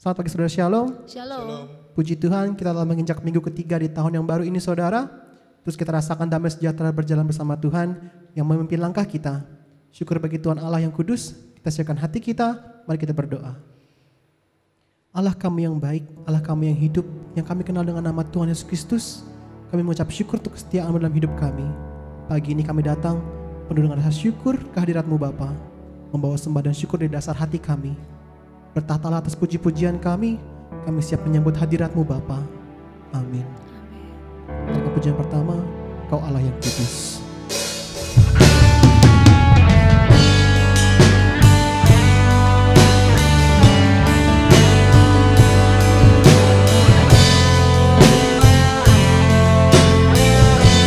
Selamat pagi saudara, shalom. Shalom. Puji Tuhan, kita telah menginjak minggu ketiga di tahun yang baru ini saudara. Terus kita rasakan damai sejahtera berjalan bersama Tuhan yang memimpin langkah kita. Syukur bagi Tuhan Allah yang kudus, kita siapkan hati kita, mari kita berdoa. Allah kami yang baik, Allah kami yang hidup, yang kami kenal dengan nama Tuhan Yesus Kristus, kami mengucap syukur untuk kesetiaan dalam hidup kami. Pagi ini kami datang penuh dengan rasa syukur kehadirat-Mu Bapa, membawa sembah dan syukur di dasar hati kami. Bertahtalah atas puji-pujian kami siap menyambut hadirat-Mu Bapa. Amin. Dengan pujian pertama, Kau Allah yang kudus.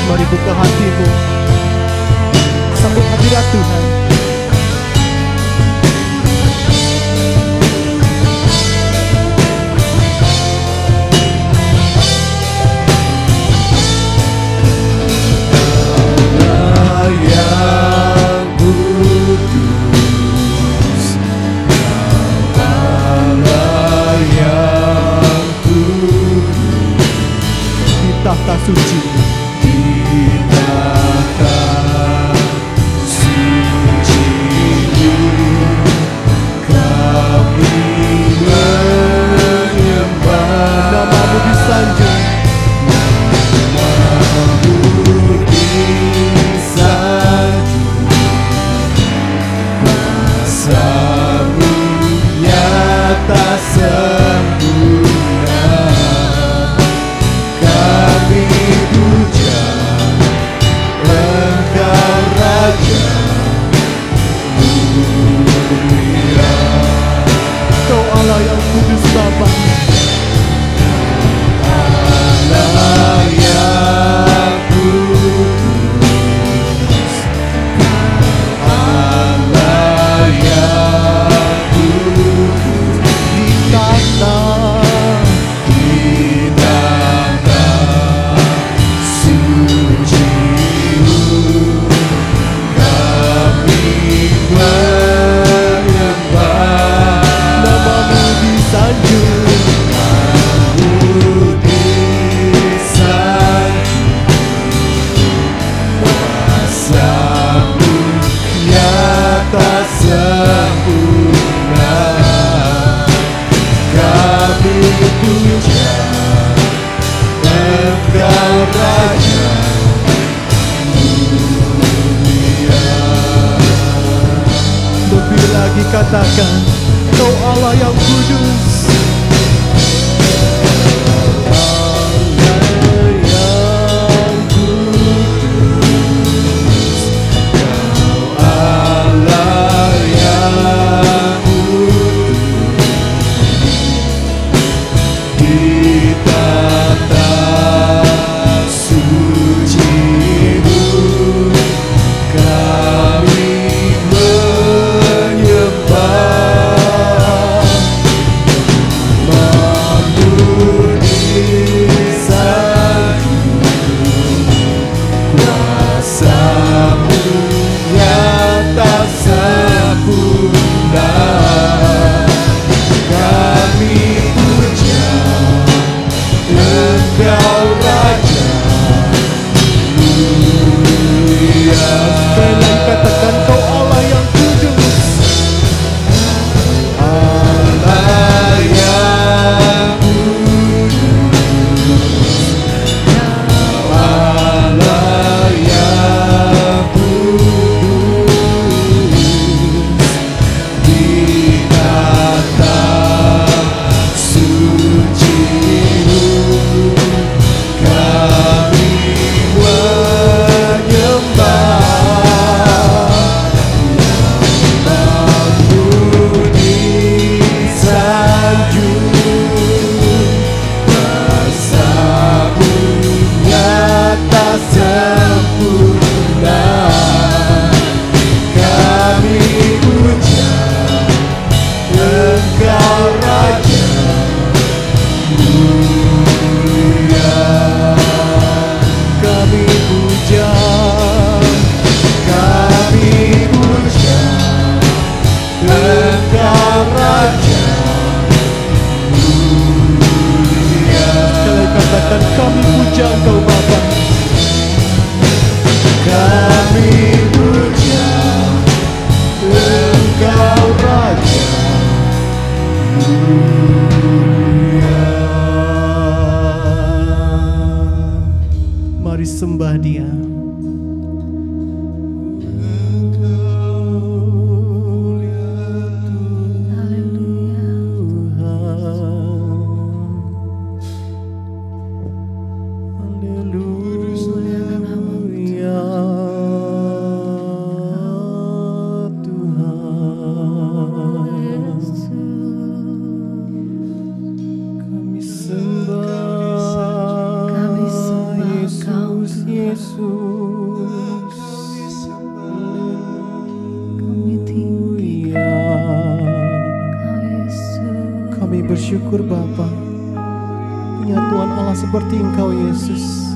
Mari buka hatimu, sambut hadirat Tuhan. Tahta suci, di tahta suci kami menyembah. Nama-Mu disanjung, Nama-Mu disanjung, kuasa-Mu nyata sempurna. Kami puja Engkau Raja mulia. Kau Allah yang kudus Bapa, Allah yang kudus, Allah yang kudus, di tahta Nama-Mu disanjung, sembah Dia. Kami bersyukur Bapa, punya Tuhan Allah seperti Engkau Yesus,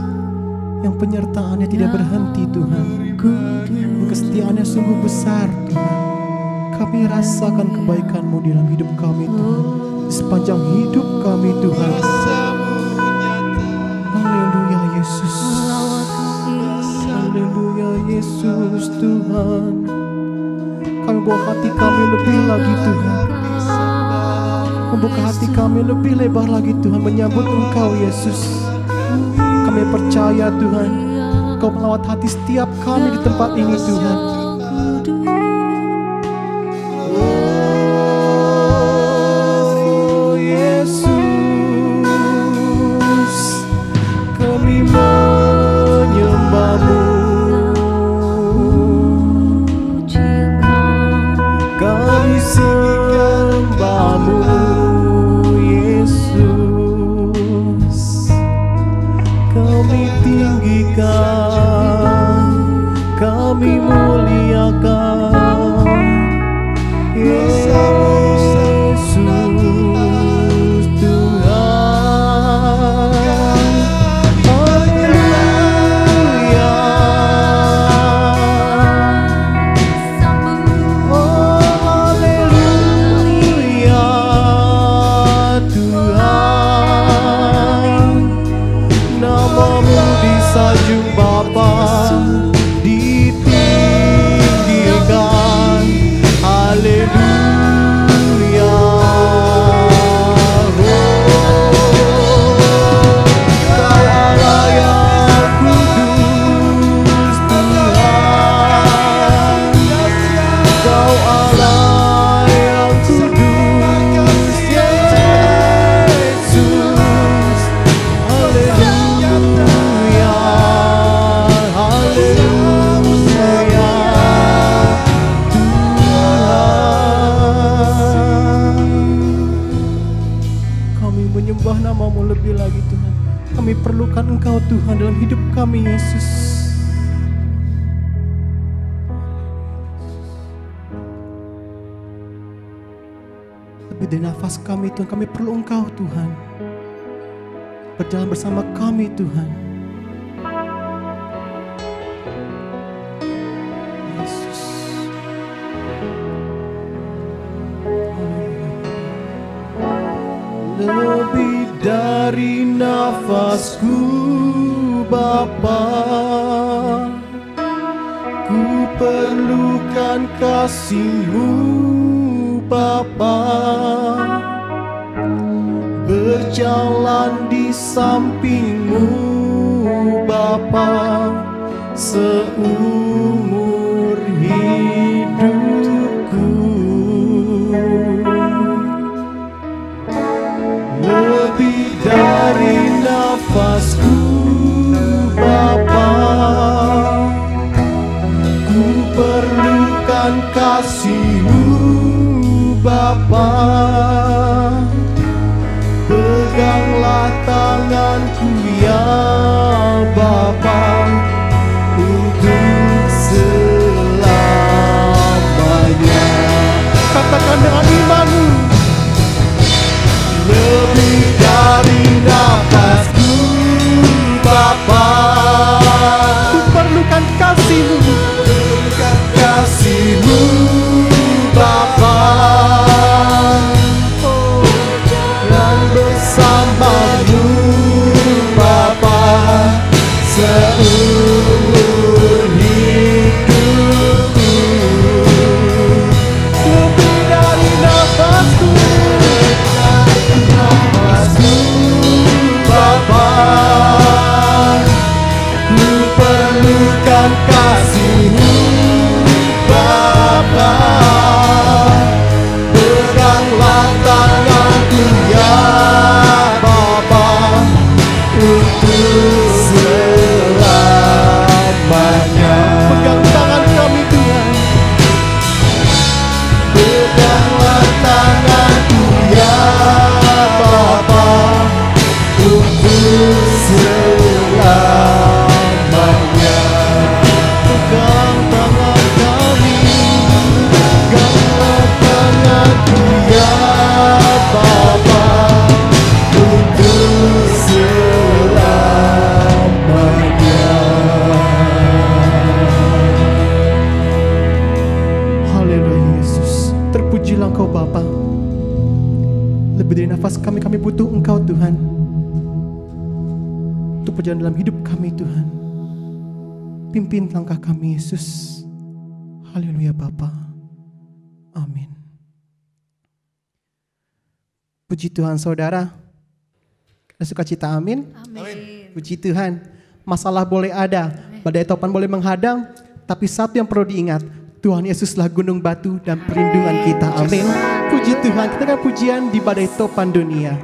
yang penyertaannya tidak berhenti Tuhan, yang kesetiaannya sungguh besar Tuhan. Kami rasakan kebaikan-Mu di dalam hidup kami Tuhan, di sepanjang hidup kami Tuhan. Haleluya Yesus, haleluya Yesus Tuhan. Kami bawa hati kami lebih lagi Tuhan, membuka hati kami lebih lebar lagi Tuhan, menyambut Engkau Yesus. Kami percaya Tuhan, Engkau melawat hati setiap kami di tempat ini Tuhan. Oh Yesus, kami menyembah-Mu, kami sembah-Mu. Kami muliakan Yesus Tuhan. Haleluya, oh haleluya Tuhan. Nama-Mu disanjung Bapa, ditinggikan. Haleluya. Kau Allah yang kudus Tuhan, Kau Allah yang kudus Yesus. Haleluya, haleluya Tuhan. Kami menyembah nama-Mu lebih lagi Tuhan. Kami perlukan Engkau Tuhan dalam hidup kami Yesus. Lebih dari nafas kami Tuhan, kami perlu Engkau Tuhan. Berjalan bersama kami Tuhan. Yesus. Lebih dari nafasku Bapa, ku perlukan kasih-Mu Bapa. Berjalan di samping-Mu Bapa seumur hidupku. Lebih dari nafasku Bapa, ku perlukan kasih-Mu Bapa. Peganglah tanganku ya Bapa, untuk selamanya. Katakan dengan iman-Mu. Lebih dari nafasku Bapa, ku perlukan kasih-Mu, kasih-Mu Bapa. Oh, dan bersama-Mu Bapa, untuk Engkau Tuhan, untuk perjalanan dalam hidup kami Tuhan. Pimpin langkah kami Yesus. Haleluya Bapa. Amin. Puji Tuhan saudara. Ada sukacita amin. Amin. Puji Tuhan. Masalah boleh ada, badai topan boleh menghadang, tapi satu yang perlu diingat, Tuhan Yesuslah gunung batu dan perlindungan kita. Amin. Puji Tuhan. Kita kan pujian di badai topan dunia.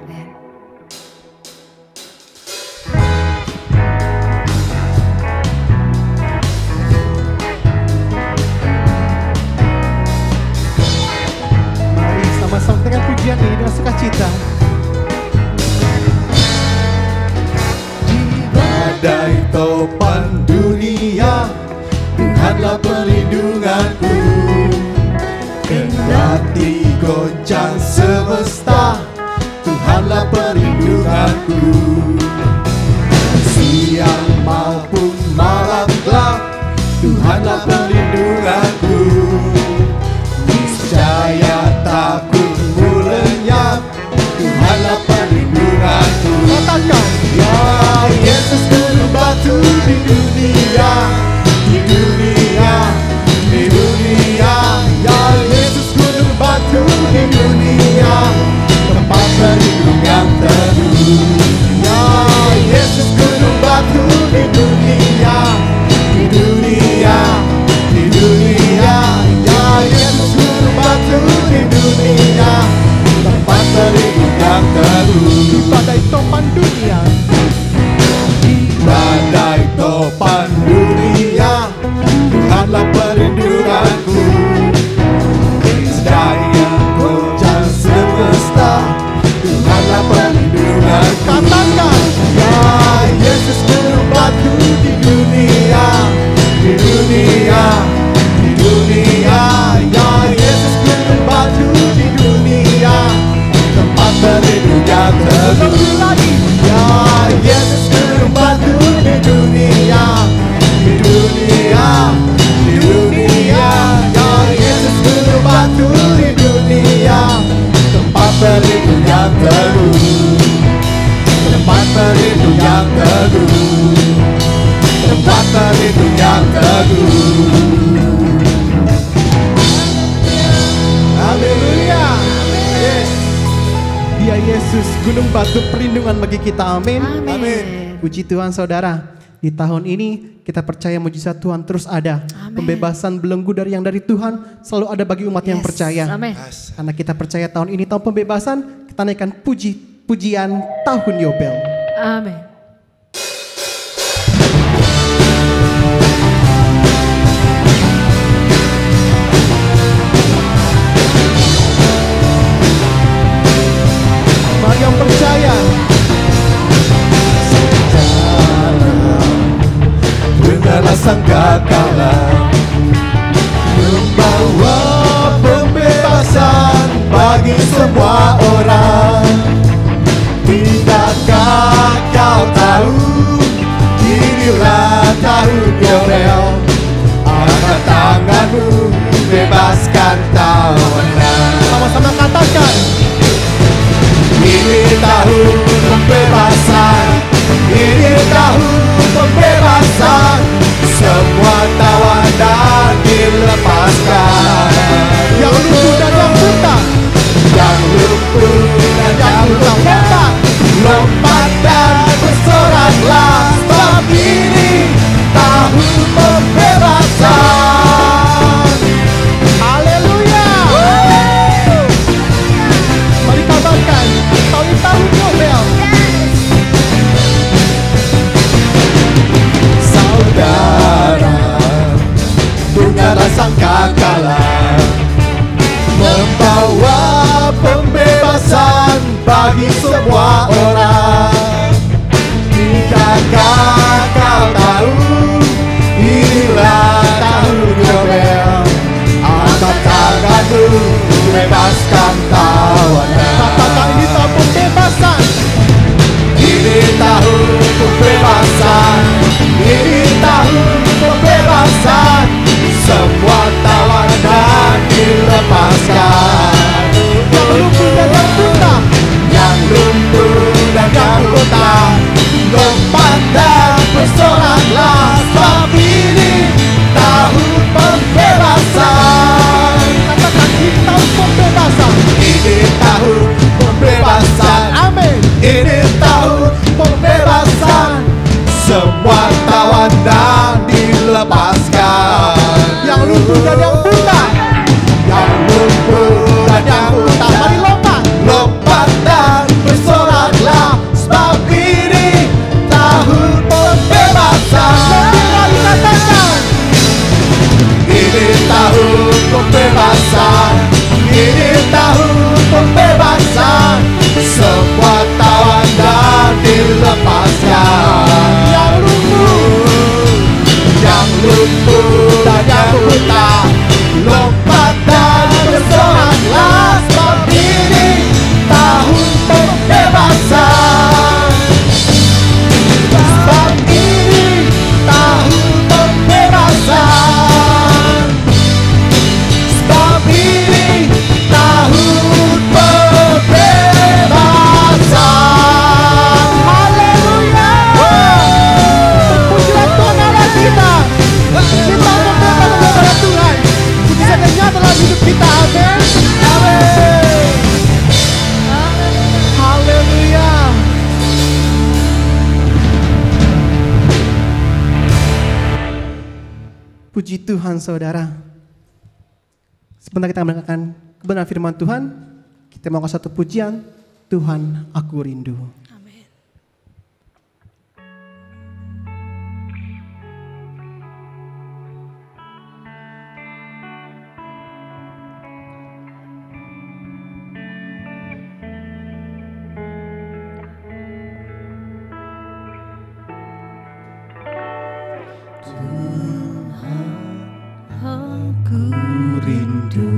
Mari sama-sama dengan pujian ini dengan sukacita. Di badai topan dunia, Tuhanlah perlindunganku. Kendati goncang semesta, Tuhanlah perlindunganku. Siang maupun malam gelap, Tuhanlah perlindunganku. Niscaya takut lenyap, Tuhanlah perlindunganku. Katakan, Ya Yesus gunung batu di dunia, di dunia, di dunia. Ya Yesus gunung batu di dunia, tempat berlindung yang teduh. Ya Yesus gunung batu di dunia, di dunia, di dunia. Ya Yesus gunung batu di dunia, tempat berlindung yang teduh. di badai topan dunia, Badai topan dunia, Tuhanlah perlindunganku. Niscaya goncang semesta, Tuhanlah perlindunganku. katakan, Ya Yesus gunung batu di dunia, di dunia, di dunia. Ya Yesus gunung batu di dunia, tempat berlindung yang teduh. lebih lagi, Ya Yesus gunung batu di dunia, di dunia, di dunia. Ya Yesus gunung batu di dunia, tempat berlindung yang teduh, tempat berlindung yang teduh, tempat berlindung yang teduh. Haleluya. Yes. Dia Yesus gunung batu perlindungan bagi kita. Amin. Amin. Puji Tuhan saudara. Di tahun ini kita percaya mujizat Tuhan terus ada. Amin. Pembebasan belenggu dari Tuhan selalu ada bagi umat yang Yes. percaya. Amin. Karena kita percaya tahun ini tahun pembebasan, kita naikkan pujian tahun Yobel. Amin. Bagi yang percaya, Dengarlah sangkakala membawa pembebasan bagi semua orang. Tidakkah kau tahu, inilah tahun Yobel. Angkat tanganmu, bebaskan tawanan. sama-sama katakan, Ini tahun pembebasan, ini tahun pembebasan. Semua tawanan dilepaskan. yang lumpuh dan yang buta, Yang lumpuh dan yang buta, lompat dan bersoraklah. Sebab ini tahun pembebasan. haleluya. Ini tahun pembebasan, semua tawanan dilepaskan. Yang lumpuh dan yang buta, Yang lumpuh dan yang buta, mari lompat. lompat dan bersoraklah, sebab ini tahun pembebasan. Mari katakan, Ini tahun pembebasan, ini tahun pembebasan, semua tawanan dilepaskan. Yang lumpuh dan yang buta, lompat dan bersoraklah, sebab ini tahun pembebasan. Sebab ini tahun pembebasan. Sebab ini tahun pembebasan. Haleluya. pujilah Tuhan Allah kita. Kita memberikan kepada Tuhan. Mujizatnya dalam hidup kita. Amin. Amin. Haleluya. Puji Tuhan saudara. Sebentar kita mendengarkan kebenaran firman Tuhan, kita mau ke satu pujian, Tuhan aku rindu. Amin. Aku Rindu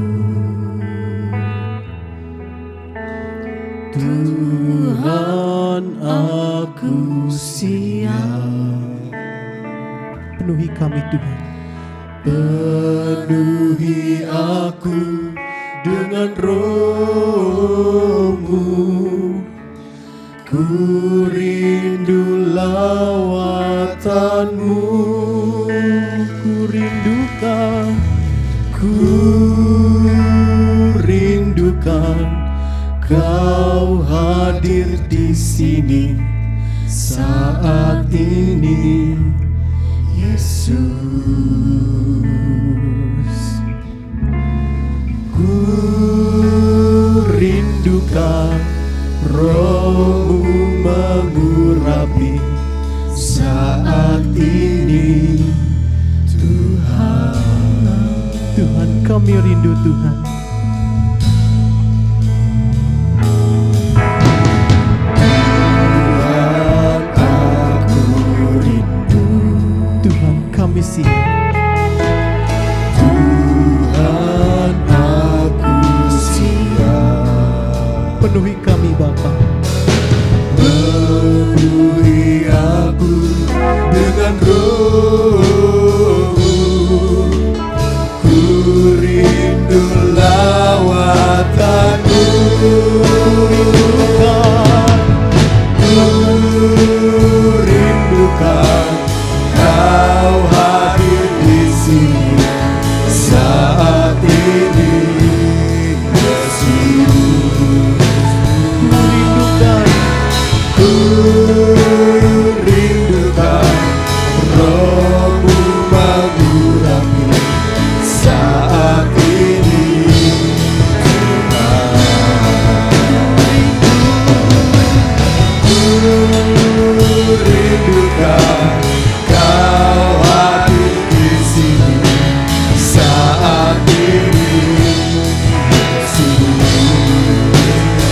Tuhan, aku siap. Penuhi kami Tuhan. Penuhi aku dengan roh-Mu. Ku rindu lawatan-Mu. Ku rindukan, ku rindukan Kau hadir di sini saat ini, Yesus. Ku rindukan Roh-Mu mengurapi saat ini, Tuhan. Tuhan kami rindu Tuhan. Tuhan, aku rindu. Tuhan kami siap. Tuhan, aku siap. Penuhi kami Bapa. Penuhi aku dengan roh-Mu. Ku rindu lawatan-Mu. Ku rindukan Kau hadir di sini saat ini, Yesus. Ku rindukan Roh-Mu mengurapi saat ini, Ku rindukan Kau hadir di sini saat ini, Yesus.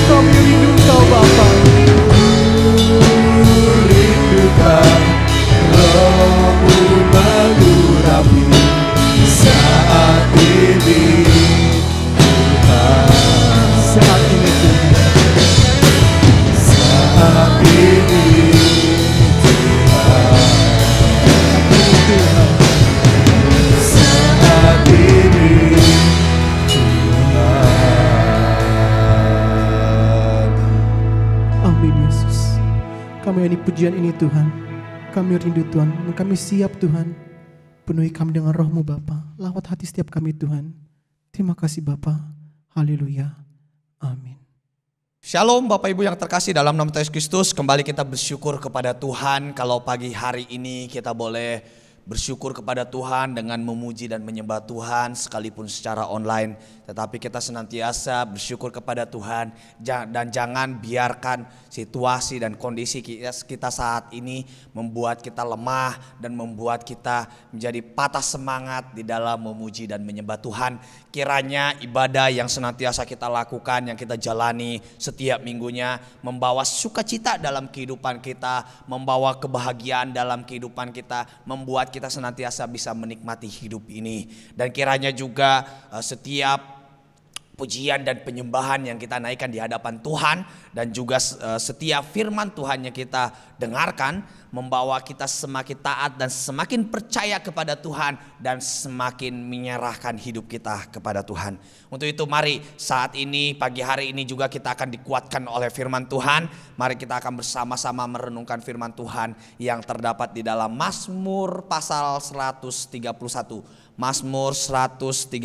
Kami rindu Kau Bapa. Rindukan Roh-Mu mengurapi saat ini, Tuhan. Saat ini Tuhan. Saat ini, Tuhan. Saat ini, Tuhan. Amin Yesus. Kami ini pujian ini Tuhan. Kami rindu Tuhan. Dan kami siap Tuhan. Penuhi kami dengan roh-Mu Bapa. Lawat hati setiap kami Tuhan. Terima kasih Bapa. Haleluya. Amin. Shalom Bapak Ibu yang terkasih dalam nama Yesus Kristus. Kembali kita bersyukur kepada Tuhan. Kalau pagi hari ini kita boleh bersyukur kepada Tuhan dengan memuji dan menyembah Tuhan sekalipun secara online. Tetapi kita senantiasa bersyukur kepada Tuhan. Dan jangan biarkan situasi dan kondisi kita saat ini membuat kita lemah dan membuat kita menjadi patah semangat di dalam memuji dan menyembah Tuhan. Kiranya ibadah yang senantiasa kita lakukan, yang kita jalani setiap minggunya membawa sukacita dalam kehidupan kita, membawa kebahagiaan dalam kehidupan kita, membuat kita senantiasa bisa menikmati hidup ini. Dan kiranya juga setiap pujian dan penyembahan yang kita naikkan di hadapan Tuhan dan juga setiap firman Tuhan yang kita dengarkan membawa kita semakin taat dan semakin percaya kepada Tuhan dan semakin menyerahkan hidup kita kepada Tuhan. Untuk itu mari saat ini pagi hari ini juga kita akan dikuatkan oleh firman Tuhan. Mari kita akan bersama-sama merenungkan firman Tuhan yang terdapat di dalam Mazmur pasal 131. Mazmur 131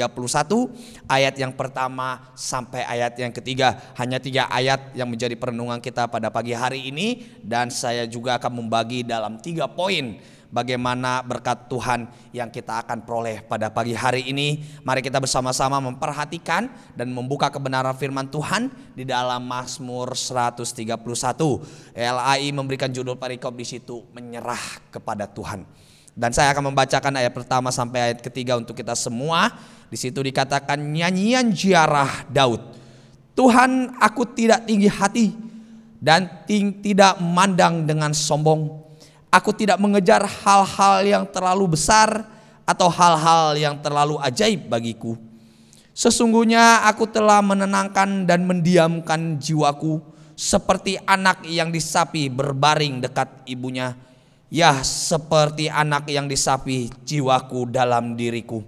ayat yang pertama sampai ayat yang ketiga. Hanya 3 ayat yang menjadi perenungan kita pada pagi hari ini. Dan saya juga akan membagi dalam 3 poin bagaimana berkat Tuhan yang kita akan peroleh pada pagi hari ini. Mari kita bersama-sama memperhatikan dan membuka kebenaran firman Tuhan di dalam Mazmur 131. LAI memberikan judul perikop di situ, menyerah kepada Tuhan. Dan saya akan membacakan ayat pertama sampai ayat ketiga untuk kita semua. Di situ dikatakan nyanyian ziarah Daud. Tuhan, aku tidak tinggi hati dan tidak memandang dengan sombong. Aku tidak mengejar hal-hal yang terlalu besar atau hal-hal yang terlalu ajaib bagiku. Sesungguhnya aku telah menenangkan dan mendiamkan jiwaku seperti anak yang disapi berbaring dekat ibunya. Ya, seperti anak yang disapi jiwaku dalam diriku.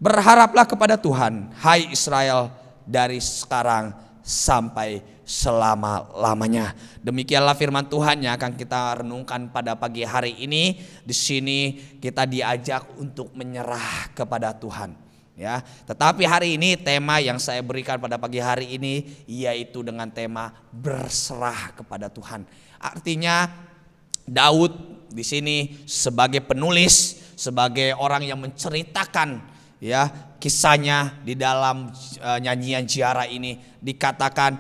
Berharaplah kepada Tuhan, hai Israel, dari sekarang sampai selama-lamanya. Demikianlah firman Tuhan yang akan kita renungkan pada pagi hari ini. Di sini kita diajak untuk menyerah kepada Tuhan. Ya, tetapi hari ini tema yang saya berikan pada pagi hari ini yaitu dengan tema berserah kepada Tuhan. Artinya Daud di sini sebagai penulis, sebagai orang yang menceritakan ya kisahnya di dalam nyanyian ziarah ini dikatakan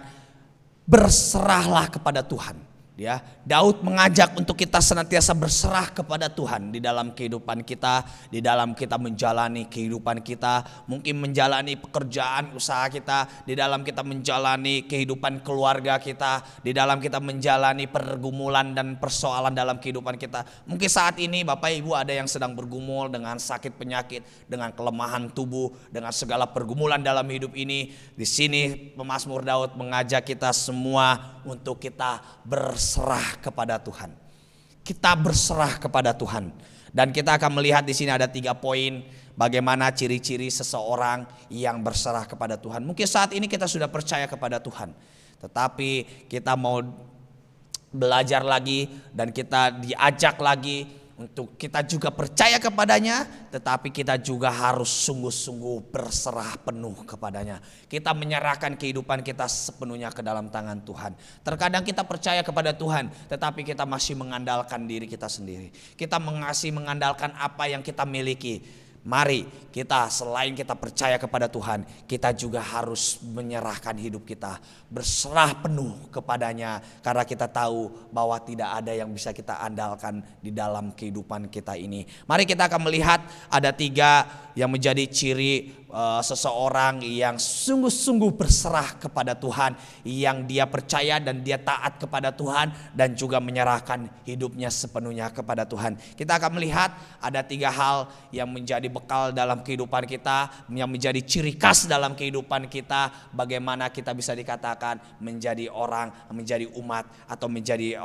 berserahlah kepada Tuhan. Ya, Daud mengajak untuk kita senantiasa berserah kepada Tuhan di dalam kehidupan kita, di dalam kita menjalani kehidupan kita, mungkin menjalani pekerjaan usaha kita, di dalam kita menjalani kehidupan keluarga kita, di dalam kita menjalani pergumulan dan persoalan dalam kehidupan kita. Mungkin saat ini Bapak Ibu ada yang sedang bergumul dengan sakit penyakit, dengan kelemahan tubuh, dengan segala pergumulan dalam hidup ini. Di sini pemazmur Daud mengajak kita semua untuk kita berserah kepada Tuhan. Kita berserah kepada Tuhan. Dan kita akan melihat di sini ada 3 poin bagaimana ciri-ciri seseorang yang berserah kepada Tuhan. Mungkin saat ini kita sudah percaya kepada Tuhan, tetapi kita mau belajar lagi dan kita diajak lagi untuk kita juga percaya kepadanya, tetapi kita juga harus sungguh-sungguh berserah penuh kepadanya. Kita menyerahkan kehidupan kita sepenuhnya ke dalam tangan Tuhan. Terkadang kita percaya kepada Tuhan, tetapi kita masih mengandalkan diri kita sendiri. Kita masih mengandalkan apa yang kita miliki. Mari kita selain kita percaya kepada Tuhan, kita juga harus menyerahkan hidup kita, berserah penuh kepadanya, karena kita tahu bahwa tidak ada yang bisa kita andalkan di dalam kehidupan kita ini. Mari kita akan melihat ada 3 yang menjadi ciri seseorang yang sungguh-sungguh berserah kepada Tuhan, yang dia percaya dan dia taat kepada Tuhan dan juga menyerahkan hidupnya sepenuhnya kepada Tuhan. Kita akan melihat ada 3 hal yang menjadi bekal dalam kehidupan kita, yang menjadi ciri khas dalam kehidupan kita, bagaimana kita bisa dikatakan menjadi orang, menjadi umat atau menjadi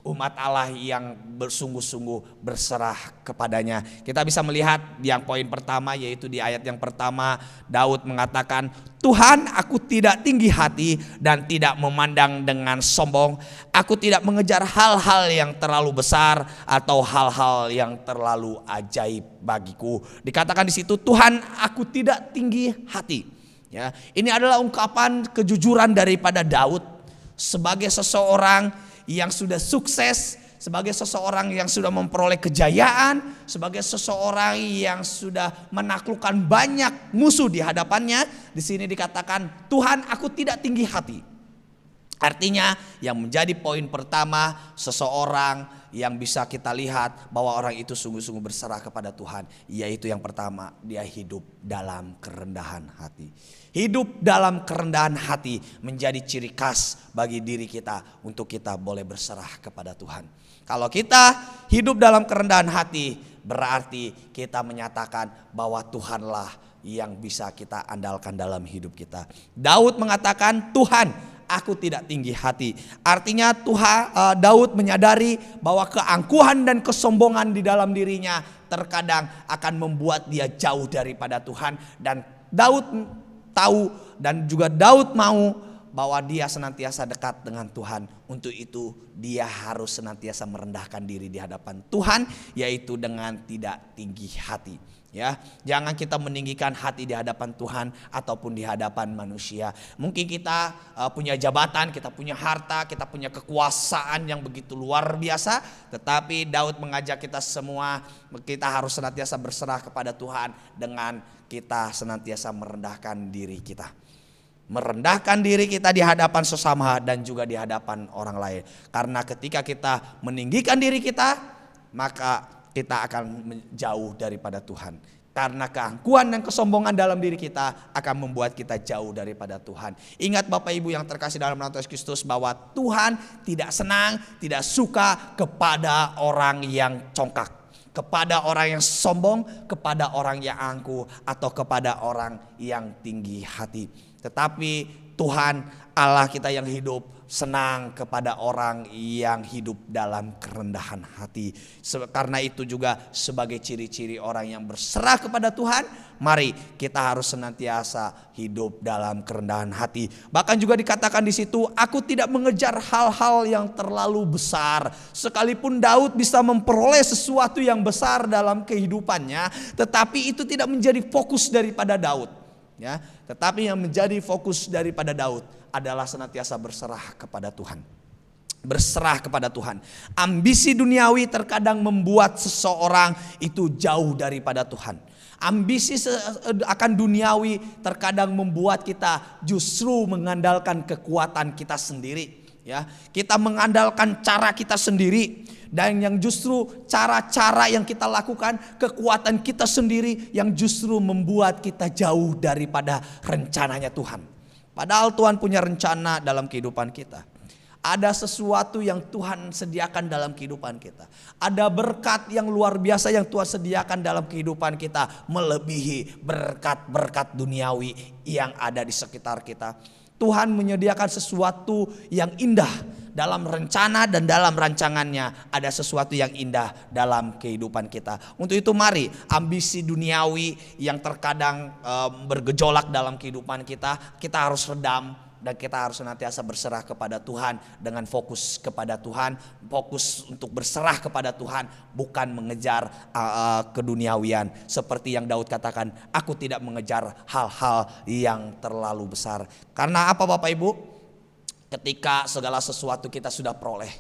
umat Allah yang bersungguh-sungguh berserah kepadanya. Kita bisa melihat yang poin pertama, yaitu di ayat yang pertama Daud mengatakan, Tuhan, aku tidak tinggi hati dan tidak memandang dengan sombong. Aku tidak mengejar hal-hal yang terlalu besar atau hal-hal yang terlalu ajaib bagiku. Dikatakan di situ, Tuhan, aku tidak tinggi hati. Ya, ini adalah ungkapan kejujuran daripada Daud sebagai seseorang yang sudah sukses, sebagai seseorang yang sudah memperoleh kejayaan, sebagai seseorang yang sudah menaklukkan banyak musuh di hadapannya. Di sini dikatakan, Tuhan, aku tidak tinggi hati. Artinya yang menjadi poin pertama, seseorang yang bisa kita lihat bahwa orang itu sungguh-sungguh berserah kepada Tuhan, yaitu yang pertama, dia hidup dalam kerendahan hati. Hidup dalam kerendahan hati menjadi ciri khas bagi diri kita untuk kita boleh berserah kepada Tuhan. Kalau kita hidup dalam kerendahan hati, berarti kita menyatakan bahwa Tuhanlah yang bisa kita andalkan dalam hidup kita. Daud mengatakan, Tuhan, aku tidak tinggi hati. Artinya Daud menyadari bahwa keangkuhan dan kesombongan di dalam dirinya terkadang akan membuat dia jauh daripada Tuhan. Dan Daud tahu dan juga Daud mau bahwa dia senantiasa dekat dengan Tuhan. Untuk itu dia harus senantiasa merendahkan diri di hadapan Tuhan, yaitu dengan tidak tinggi hati. Ya, jangan kita meninggikan hati di hadapan Tuhan ataupun di hadapan manusia. Mungkin kita punya jabatan, kita punya harta, kita punya kekuasaan yang begitu luar biasa, tetapi Daud mengajak kita semua, kita harus senantiasa berserah kepada Tuhan dengan kita senantiasa merendahkan diri kita. Merendahkan diri kita di hadapan sesama dan juga di hadapan orang lain. Karena ketika kita meninggikan diri kita, maka kita akan jauh daripada Tuhan. Karena keangkuhan dan kesombongan dalam diri kita akan membuat kita jauh daripada Tuhan. Ingat Bapak Ibu yang terkasih dalam nama Yesus Kristus, bahwa Tuhan tidak senang, tidak suka kepada orang yang congkak, kepada orang yang sombong, kepada orang yang angkuh, atau kepada orang yang tinggi hati. Tetapi Tuhan Allah kita yang hidup senang kepada orang yang hidup dalam kerendahan hati. Karena itu juga sebagai ciri-ciri orang yang berserah kepada Tuhan, mari kita harus senantiasa hidup dalam kerendahan hati. Bahkan juga dikatakan di situ, aku tidak mengejar hal-hal yang terlalu besar. Sekalipun Daud bisa memperoleh sesuatu yang besar dalam kehidupannya, tetapi itu tidak menjadi fokus daripada Daud. Ya, tetapi yang menjadi fokus daripada Daud adalah senantiasa berserah kepada Tuhan. Berserah kepada Tuhan. Ambisi duniawi terkadang membuat seseorang itu jauh daripada Tuhan. Ambisi akan duniawi terkadang membuat kita justru mengandalkan kekuatan kita sendiri. Ya, kita mengandalkan cara kita sendiri, dan yang justru cara-cara yang kita lakukan, kekuatan kita sendiri yang justru membuat kita jauh daripada rencananya Tuhan. Padahal Tuhan punya rencana dalam kehidupan kita. Ada sesuatu yang Tuhan sediakan dalam kehidupan kita. Ada berkat yang luar biasa yang Tuhan sediakan dalam kehidupan kita, melebihi berkat-berkat duniawi yang ada di sekitar kita. Tuhan menyediakan sesuatu yang indah dalam rencana dan dalam rancangannya. Ada sesuatu yang indah dalam kehidupan kita. Untuk itu mari ambisi duniawi yang terkadang bergejolak dalam kehidupan kita harus redam. Dan kita harus senantiasa berserah kepada Tuhan dengan fokus kepada Tuhan. Fokus untuk berserah kepada Tuhan, bukan mengejar keduniawian. Seperti yang Daud katakan, aku tidak mengejar hal-hal yang terlalu besar. Karena apa Bapak Ibu? Ketika segala sesuatu kita sudah peroleh,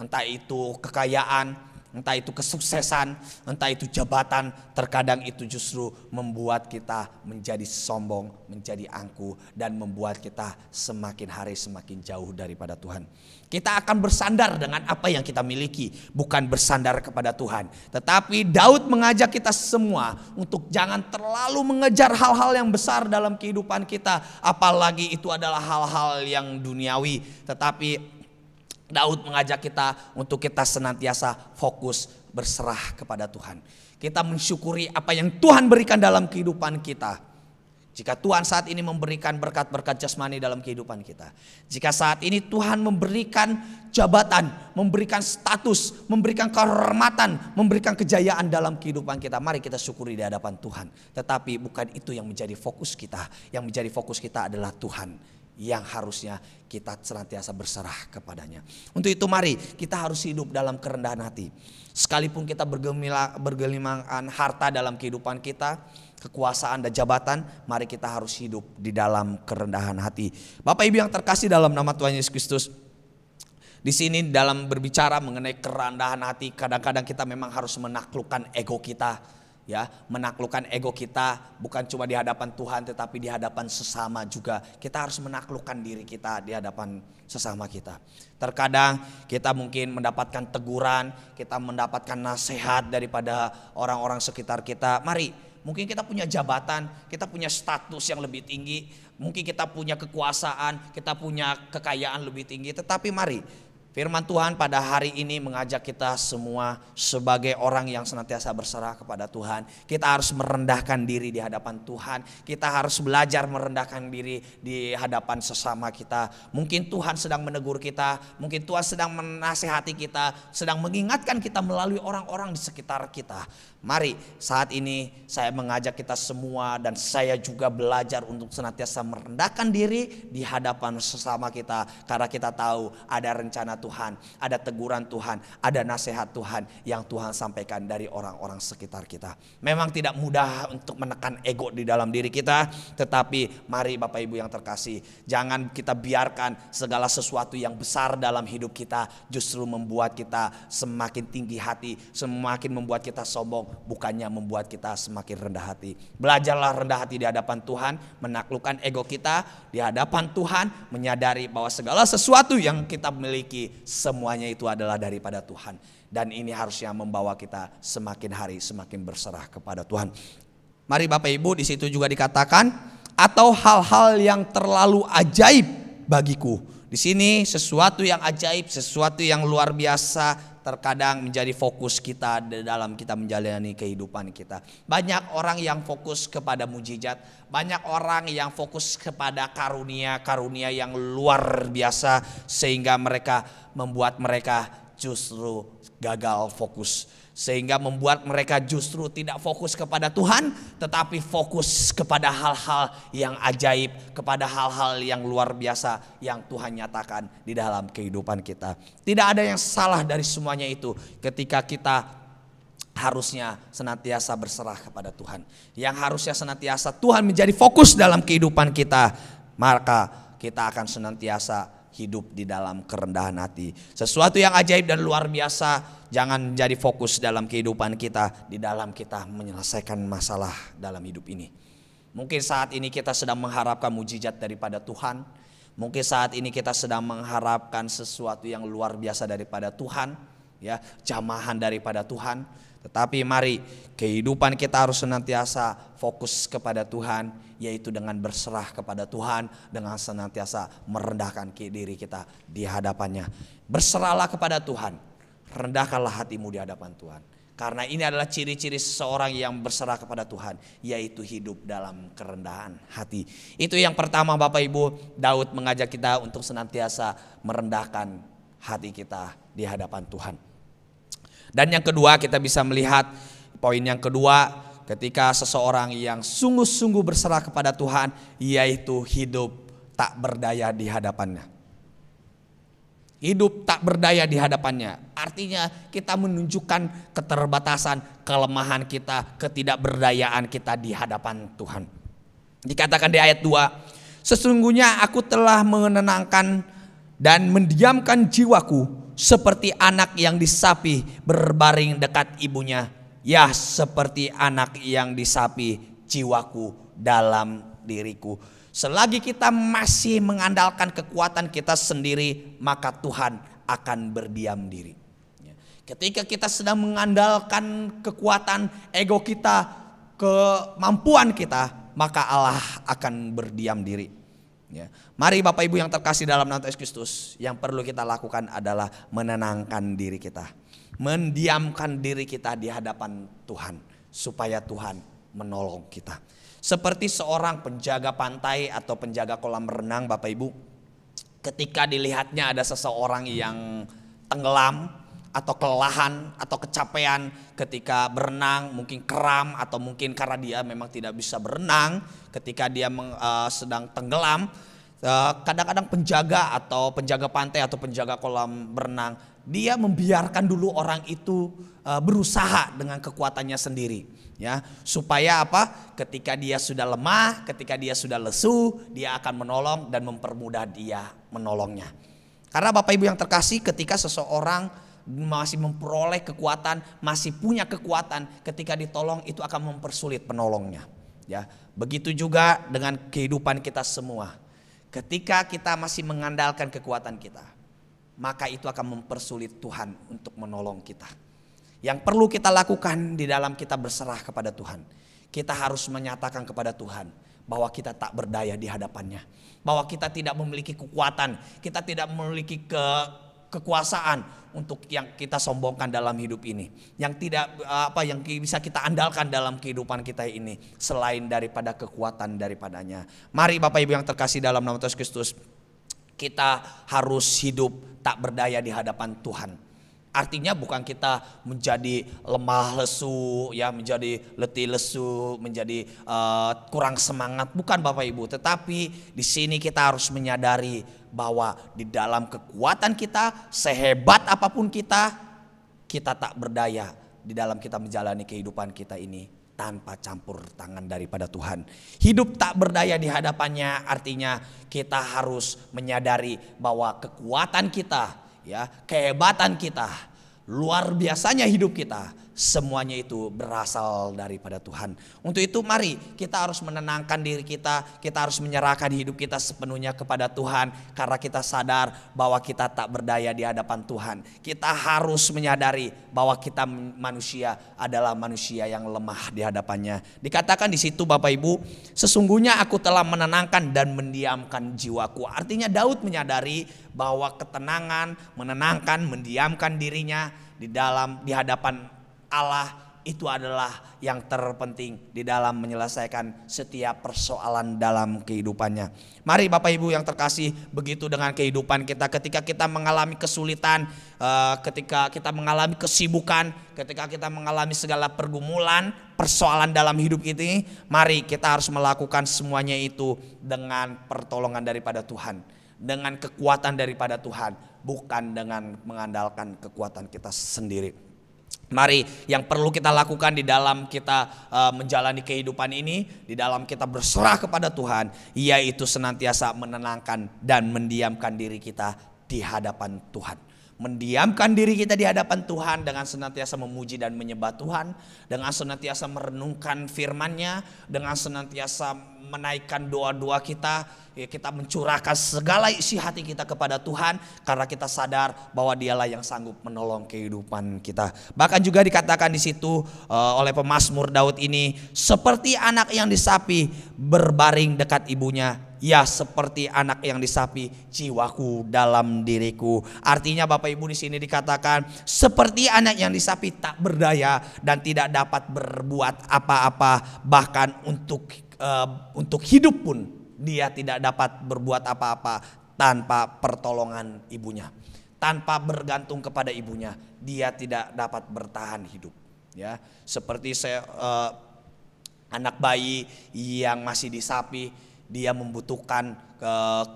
entah itu kekayaan, entah itu kesuksesan, entah itu jabatan, terkadang itu justru membuat kita menjadi sombong, menjadi angkuh, dan membuat kita semakin hari semakin jauh daripada Tuhan. Kita akan bersandar dengan apa yang kita miliki, bukan bersandar kepada Tuhan. Tetapi Daud mengajak kita semua untuk jangan terlalu mengejar hal-hal yang besar dalam kehidupan kita, apalagi itu adalah hal-hal yang duniawi. Tetapi Daud mengajak kita untuk kita senantiasa fokus berserah kepada Tuhan. Kita mensyukuri apa yang Tuhan berikan dalam kehidupan kita. Jika Tuhan saat ini memberikan berkat-berkat jasmani dalam kehidupan kita. Jika saat ini Tuhan memberikan jabatan, memberikan status, memberikan kehormatan, memberikan kejayaan dalam kehidupan kita, mari kita syukuri di hadapan Tuhan. Tetapi bukan itu yang menjadi fokus kita. Yang menjadi fokus kita adalah Tuhan yang harusnya kita senantiasa berserah kepadanya. Untuk itu mari kita harus hidup dalam kerendahan hati. Sekalipun kita bergelimangan harta dalam kehidupan kita, kekuasaan dan jabatan, mari kita harus hidup di dalam kerendahan hati. Bapak Ibu yang terkasih dalam nama Tuhan Yesus Kristus, di sini dalam berbicara mengenai kerendahan hati, kadang-kadang kita memang harus menaklukkan ego kita. Ya, menaklukkan ego kita bukan cuma di hadapan Tuhan tetapi di hadapan sesama juga. Kita harus menaklukkan diri kita di hadapan sesama kita. Terkadang kita mungkin mendapatkan teguran, kita mendapatkan nasihat daripada orang-orang sekitar kita. Mari, mungkin kita punya jabatan, kita punya status yang lebih tinggi, mungkin kita punya kekuasaan, kita punya kekayaan lebih tinggi. Tetapi mari, firman Tuhan pada hari ini mengajak kita semua sebagai orang yang senantiasa berserah kepada Tuhan. Kita harus merendahkan diri di hadapan Tuhan. Kita harus belajar merendahkan diri di hadapan sesama kita. Mungkin Tuhan sedang menegur kita, mungkin Tuhan sedang menasihati kita, sedang mengingatkan kita melalui orang-orang di sekitar kita. Mari saat ini saya mengajak kita semua dan saya juga belajar untuk senantiasa merendahkan diri di hadapan sesama kita. Karena kita tahu ada rencana Tuhan, ada teguran Tuhan, ada nasihat Tuhan yang Tuhan sampaikan dari orang-orang sekitar kita. Memang tidak mudah untuk menekan ego di dalam diri kita, tetapi mari Bapak Ibu yang terkasih, jangan kita biarkan segala sesuatu yang besar dalam hidup kita justru membuat kita semakin tinggi hati, semakin membuat kita sombong, bukannya membuat kita semakin rendah hati. Belajarlah rendah hati di hadapan Tuhan, menaklukkan ego kita di hadapan Tuhan, menyadari bahwa segala sesuatu yang kita miliki semuanya itu adalah daripada Tuhan. Dan ini harusnya membawa kita semakin hari semakin berserah kepada Tuhan. Mari Bapak Ibu, di situ juga dikatakan atau hal-hal yang terlalu ajaib bagiku. Di sini sesuatu yang ajaib, sesuatu yang luar biasa terkadang menjadi fokus kita dalam kita menjalani kehidupan kita. Banyak orang yang fokus kepada mujizat, banyak orang yang fokus kepada karunia yang luar biasa sehingga membuat mereka justru gagal fokus. Sehingga membuat mereka justru tidak fokus kepada Tuhan, tetapi fokus kepada hal-hal yang ajaib, kepada hal-hal yang luar biasa yang Tuhan nyatakan di dalam kehidupan kita. Tidak ada yang salah dari semuanya itu ketika kita harusnya senantiasa berserah kepada Tuhan. Yang harusnya senantiasa Tuhan menjadi fokus dalam kehidupan kita, maka kita akan senantiasa hidup di dalam kerendahan hati. Sesuatu yang ajaib dan luar biasa jangan menjadi fokus dalam kehidupan kita, di dalam kita menyelesaikan masalah dalam hidup ini. Mungkin saat ini kita sedang mengharapkan mujizat daripada Tuhan. Mungkin saat ini kita sedang mengharapkan sesuatu yang luar biasa daripada Tuhan, ya, jamahan daripada Tuhan. Tetapi mari kehidupan kita harus senantiasa fokus kepada Tuhan, yaitu dengan berserah kepada Tuhan, dengan senantiasa merendahkan diri kita di hadapannya. Berserahlah kepada Tuhan, rendahkanlah hatimu di hadapan Tuhan. Karena ini adalah ciri-ciri seseorang yang berserah kepada Tuhan, yaitu hidup dalam kerendahan hati. Itu yang pertama Bapak Ibu, Daud mengajak kita untuk senantiasa merendahkan hati kita di hadapan Tuhan. Dan yang kedua kita bisa melihat poin yang kedua ketika seseorang yang sungguh-sungguh berserah kepada Tuhan, yaitu hidup tak berdaya di hadapannya. Hidup tak berdaya di hadapannya. Artinya kita menunjukkan keterbatasan, kelemahan kita, ketidakberdayaan kita di hadapan Tuhan. Dikatakan di ayat 2, sesungguhnya aku telah menenangkan dan mendiamkan jiwaku seperti anak yang disapi berbaring dekat ibunya. Ya, seperti anak yang disapi jiwaku dalam diriku. Selagi kita masih mengandalkan kekuatan kita sendiri, maka Tuhan akan berdiam diri. Ketika kita sedang mengandalkan kekuatan ego kita, kemampuan kita, maka Allah akan berdiam diri. Ya. Mari Bapak Ibu yang terkasih dalam nama Yesus Kristus, yang perlu kita lakukan adalah menenangkan diri kita, mendiamkan diri kita di hadapan Tuhan, supaya Tuhan menolong kita. Seperti seorang penjaga pantai atau penjaga kolam renang Bapak Ibu, ketika dilihatnya ada seseorang yang tenggelam atau kelelahan atau kecapean ketika berenang, mungkin kram atau mungkin karena dia memang tidak bisa berenang ketika dia sedang tenggelam, kadang-kadang penjaga atau penjaga pantai atau penjaga kolam berenang, dia membiarkan dulu orang itu berusaha dengan kekuatannya sendiri, ya, supaya apa? Ketika dia sudah lemah, ketika dia sudah lesu, dia akan menolong dan mempermudah dia menolongnya. Karena Bapak Ibu yang terkasih, ketika seseorang masih memperoleh kekuatan, masih punya kekuatan, ketika ditolong itu akan mempersulit penolongnya. Ya, begitu juga dengan kehidupan kita semua. Ketika kita masih mengandalkan kekuatan kita, maka itu akan mempersulit Tuhan untuk menolong kita. Yang perlu kita lakukan di dalam kita berserah kepada Tuhan, kita harus menyatakan kepada Tuhan bahwa kita tak berdaya di hadapannya, bahwa kita tidak memiliki kekuatan, kita tidak memiliki kekuasaan untuk yang kita sombongkan dalam hidup ini, yang bisa kita andalkan dalam kehidupan kita ini selain daripada kekuatan daripadanya. Mari Bapak Ibu yang terkasih dalam nama Yesus Kristus, kita harus hidup tak berdaya di hadapan Tuhan. Artinya bukan kita menjadi lemah lesu, ya, menjadi letih lesu, menjadi kurang semangat, bukan Bapak Ibu. Tetapi di sini kita harus menyadari bahwa di dalam kekuatan kita, sehebat apapun kita tak berdaya di dalam kita menjalani kehidupan kita ini tanpa campur tangan daripada Tuhan. Hidup tak berdaya di hadapannya artinya kita harus menyadari bahwa kekuatan kita, ya, kehebatan kita, luar biasanya hidup kita, semuanya itu berasal daripada Tuhan. Untuk itu mari kita harus menenangkan diri kita harus menyerahkan hidup kita sepenuhnya kepada Tuhan. Karena kita sadar bahwa kita tak berdaya di hadapan Tuhan. Kita harus menyadari bahwa kita manusia adalah manusia yang lemah di hadapannya. Dikatakan di situ Bapak Ibu, sesungguhnya aku telah menenangkan dan mendiamkan jiwaku. Artinya Daud menyadari bahwa ketenangan, menenangkan, mendiamkan dirinya di hadapan Allah itu adalah yang terpenting di dalam menyelesaikan setiap persoalan dalam kehidupannya. Mari Bapak Ibu yang terkasih, begitu dengan kehidupan kita. Ketika kita mengalami kesulitan, ketika kita mengalami kesibukan, ketika kita mengalami segala pergumulan, persoalan dalam hidup ini, mari kita harus melakukan semuanya itu dengan pertolongan daripada Tuhan, dengan kekuatan daripada Tuhan, bukan dengan mengandalkan kekuatan kita sendiri. Mari yang perlu kita lakukan di dalam kita menjalani kehidupan ini, di dalam kita berserah kepada Tuhan, yaitu senantiasa menenangkan dan mendiamkan diri kita di hadapan Tuhan. Mendiamkan diri kita di hadapan Tuhan dengan senantiasa memuji dan menyembah Tuhan, dengan senantiasa merenungkan firman-Nya, dengan senantiasa menaikkan doa-doa kita, kita mencurahkan segala isi hati kita kepada Tuhan karena kita sadar bahwa Dialah yang sanggup menolong kehidupan kita. Bahkan juga dikatakan di situ oleh pemazmur Daud ini, seperti anak yang disapi berbaring dekat ibunya, ya seperti anak yang disapi jiwaku dalam diriku. Artinya Bapak Ibu di sini dikatakan seperti anak yang disapi tak berdaya dan tidak dapat berbuat apa-apa, bahkan untuk hidup pun dia tidak dapat berbuat apa-apa tanpa pertolongan ibunya. Tanpa bergantung kepada ibunya, dia tidak dapat bertahan hidup. Ya, seperti anak bayi yang masih disapi, dia membutuhkan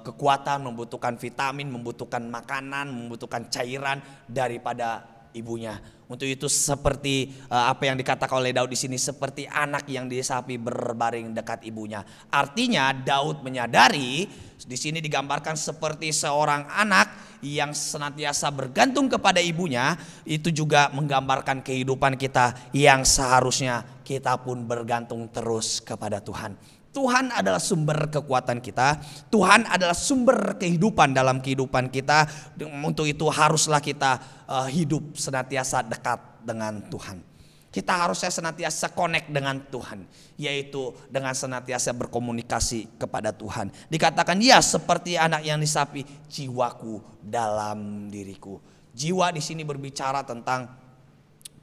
kekuatan, membutuhkan vitamin, membutuhkan makanan, membutuhkan cairan daripada ibunya. Untuk itu seperti apa yang dikatakan oleh Daud di sini, seperti anak yang disapi berbaring dekat ibunya. Artinya Daud menyadari di sini digambarkan seperti seorang anak yang senantiasa bergantung kepada ibunya. Itu juga menggambarkan kehidupan kita yang seharusnya kita pun bergantung terus kepada Tuhan. Tuhan adalah sumber kekuatan kita, Tuhan adalah sumber kehidupan dalam kehidupan kita. Untuk itu haruslah kita hidup senantiasa dekat dengan Tuhan. Kita harusnya senantiasa connect dengan Tuhan, yaitu dengan senantiasa berkomunikasi kepada Tuhan. Dikatakan ya seperti anak yang disapi jiwaku dalam diriku. Jiwa di sini berbicara tentang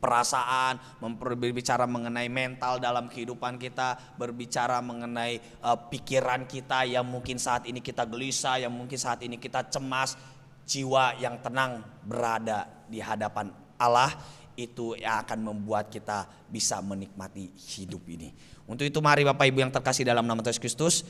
perasaan, berbicara mengenai mental dalam kehidupan kita, berbicara mengenai pikiran kita yang mungkin saat ini kita gelisah, yang mungkin saat ini kita cemas. Jiwa yang tenang berada di hadapan Allah, itu yang akan membuat kita bisa menikmati hidup ini. Untuk itu mari Bapak Ibu yang terkasih dalam nama Yesus Kristus,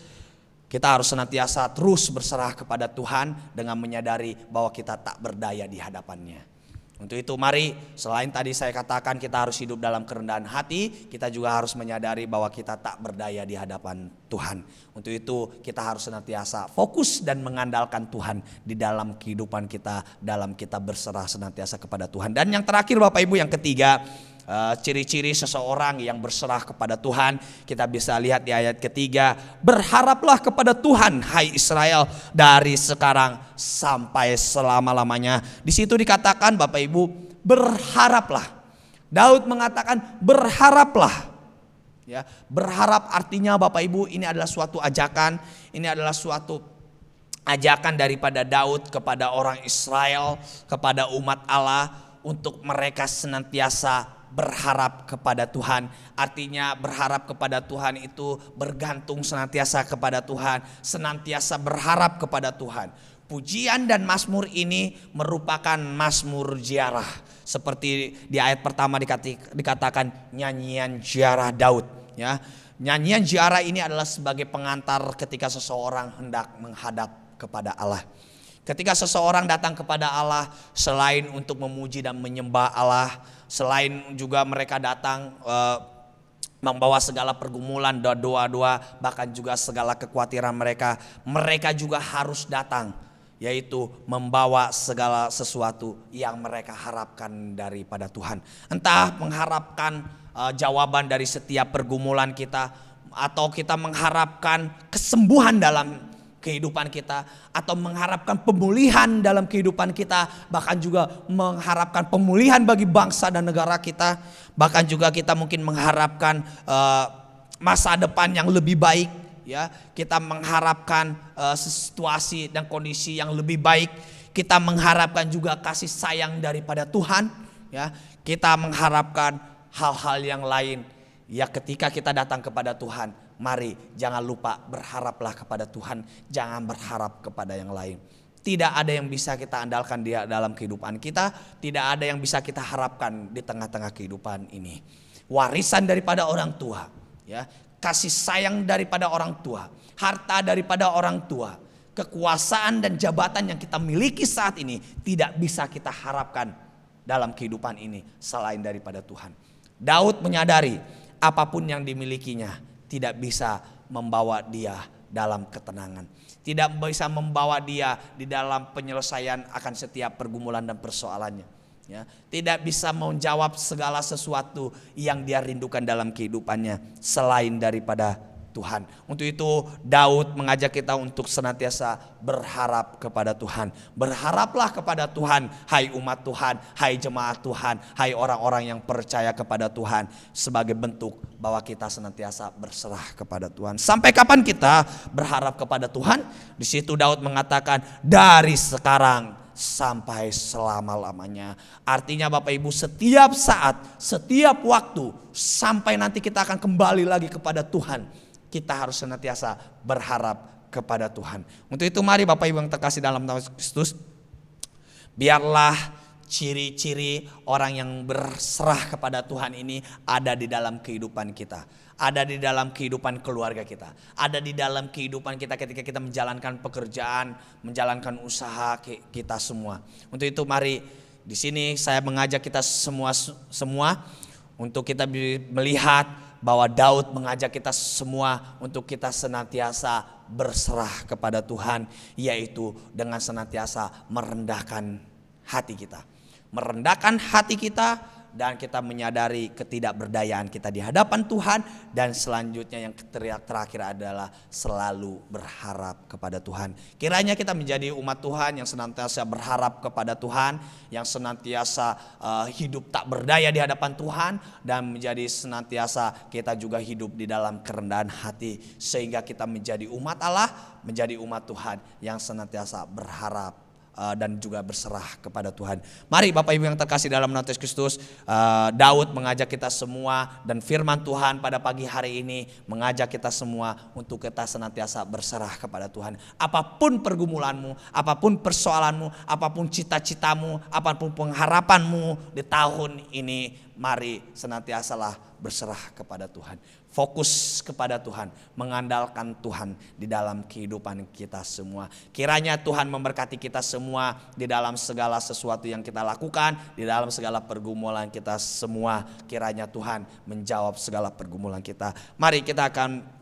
Kita harus senantiasa terus berserah kepada Tuhan dengan menyadari bahwa kita tak berdaya di hadapannya. Untuk itu mari, selain tadi saya katakan kita harus hidup dalam kerendahan hati, kita juga harus menyadari bahwa kita tak berdaya di hadapan Tuhan. Untuk itu kita harus senantiasa fokus dan mengandalkan Tuhan di dalam kehidupan kita, dalam kita berserah senantiasa kepada Tuhan. Dan yang terakhir Bapak Ibu, yang ketiga, ciri-ciri seseorang yang berserah kepada Tuhan, kita bisa lihat di ayat ketiga, berharaplah kepada Tuhan hai Israel dari sekarang sampai selama-lamanya. Di situ dikatakan Bapak Ibu, berharaplah. Daud mengatakan berharaplah. Ya, berharap artinya Bapak Ibu, ini adalah suatu ajakan, ini adalah suatu ajakan daripada Daud kepada orang Israel, kepada umat Allah untuk mereka senantiasa berharap kepada Tuhan. Artinya berharap kepada Tuhan itu bergantung senantiasa kepada Tuhan, senantiasa berharap kepada Tuhan. Pujian dan mazmur ini merupakan mazmur ziarah. Seperti di ayat pertama dikatakan nyanyian ziarah Daud. Ya, nyanyian ziarah ini adalah sebagai pengantar ketika seseorang hendak menghadap kepada Allah. Ketika seseorang datang kepada Allah, selain untuk memuji dan menyembah Allah, selain juga mereka datang membawa segala pergumulan, doa-doa, bahkan juga segala kekhawatiran mereka juga harus datang, yaitu membawa segala sesuatu yang mereka harapkan daripada Tuhan. Entah mengharapkan jawaban dari setiap pergumulan kita, atau kita mengharapkan kesembuhan dalam kehidupan kita, atau mengharapkan pemulihan dalam kehidupan kita, bahkan juga mengharapkan pemulihan bagi bangsa dan negara kita, bahkan juga kita mungkin mengharapkan masa depan yang lebih baik, ya. Kita mengharapkan situasi dan kondisi yang lebih baik, kita mengharapkan juga kasih sayang daripada Tuhan, ya. Kita mengharapkan hal-hal yang lain. Ya, ketika kita datang kepada Tuhan, mari jangan lupa berharaplah kepada Tuhan, jangan berharap kepada yang lain. Tidak ada yang bisa kita andalkan di dalam kehidupan kita, tidak ada yang bisa kita harapkan di tengah-tengah kehidupan ini. Warisan daripada orang tua, ya, kasih sayang daripada orang tua, harta daripada orang tua, kekuasaan dan jabatan yang kita miliki saat ini tidak bisa kita harapkan dalam kehidupan ini selain daripada Tuhan. Daud menyadari apapun yang dimilikinya tidak bisa membawa dia dalam ketenangan, tidak bisa membawa dia di dalam penyelesaian akan setiap pergumulan dan persoalannya, ya. Tidak bisa menjawab segala sesuatu yang dia rindukan dalam kehidupannya selain daripada Tuhan. Untuk itu Daud mengajak kita untuk senantiasa berharap kepada Tuhan. Berharaplah kepada Tuhan, hai umat Tuhan, hai jemaat Tuhan, hai orang-orang yang percaya kepada Tuhan, sebagai bentuk bahwa kita senantiasa berserah kepada Tuhan. Sampai kapan kita berharap kepada Tuhan? Di situ Daud mengatakan dari sekarang sampai selama-lamanya. Artinya Bapak Ibu, setiap saat, setiap waktu, sampai nanti kita akan kembali lagi kepada Tuhan, kita harus senantiasa berharap kepada Tuhan. Untuk itu mari Bapak Ibu yang terkasih dalam nama Kristus, biarlah ciri-ciri orang yang berserah kepada Tuhan ini ada di dalam kehidupan kita, ada di dalam kehidupan keluarga kita, ada di dalam kehidupan kita ketika kita menjalankan pekerjaan, menjalankan usaha kita semua. Untuk itu mari di sini saya mengajak kita semua untuk kita melihat bahwa Daud mengajak kita semua untuk kita senantiasa berserah kepada Tuhan, yaitu dengan senantiasa merendahkan hati kita. Merendahkan hati kita dan kita menyadari ketidakberdayaan kita di hadapan Tuhan, dan selanjutnya yang terakhir adalah selalu berharap kepada Tuhan. Kiranya kita menjadi umat Tuhan yang senantiasa berharap kepada Tuhan, yang senantiasa hidup tak berdaya di hadapan Tuhan, dan menjadi senantiasa kita juga hidup di dalam kerendahan hati, sehingga kita menjadi umat Allah, menjadi umat Tuhan yang senantiasa berharap dan juga berserah kepada Tuhan. Mari Bapak Ibu yang terkasih dalam nama Yesus Kristus, Daud mengajak kita semua, dan firman Tuhan pada pagi hari ini mengajak kita semua untuk kita senantiasa berserah kepada Tuhan. Apapun pergumulanmu, apapun persoalanmu, apapun cita-citamu, apapun pengharapanmu di tahun ini, Mari senantiasalah berserah kepada Tuhan. Fokus kepada Tuhan, mengandalkan Tuhan di dalam kehidupan kita semua. Kiranya Tuhan memberkati kita semua di dalam segala sesuatu yang kita lakukan, di dalam segala pergumulan kita semua. Kiranya Tuhan menjawab segala pergumulan kita. Mari kita akan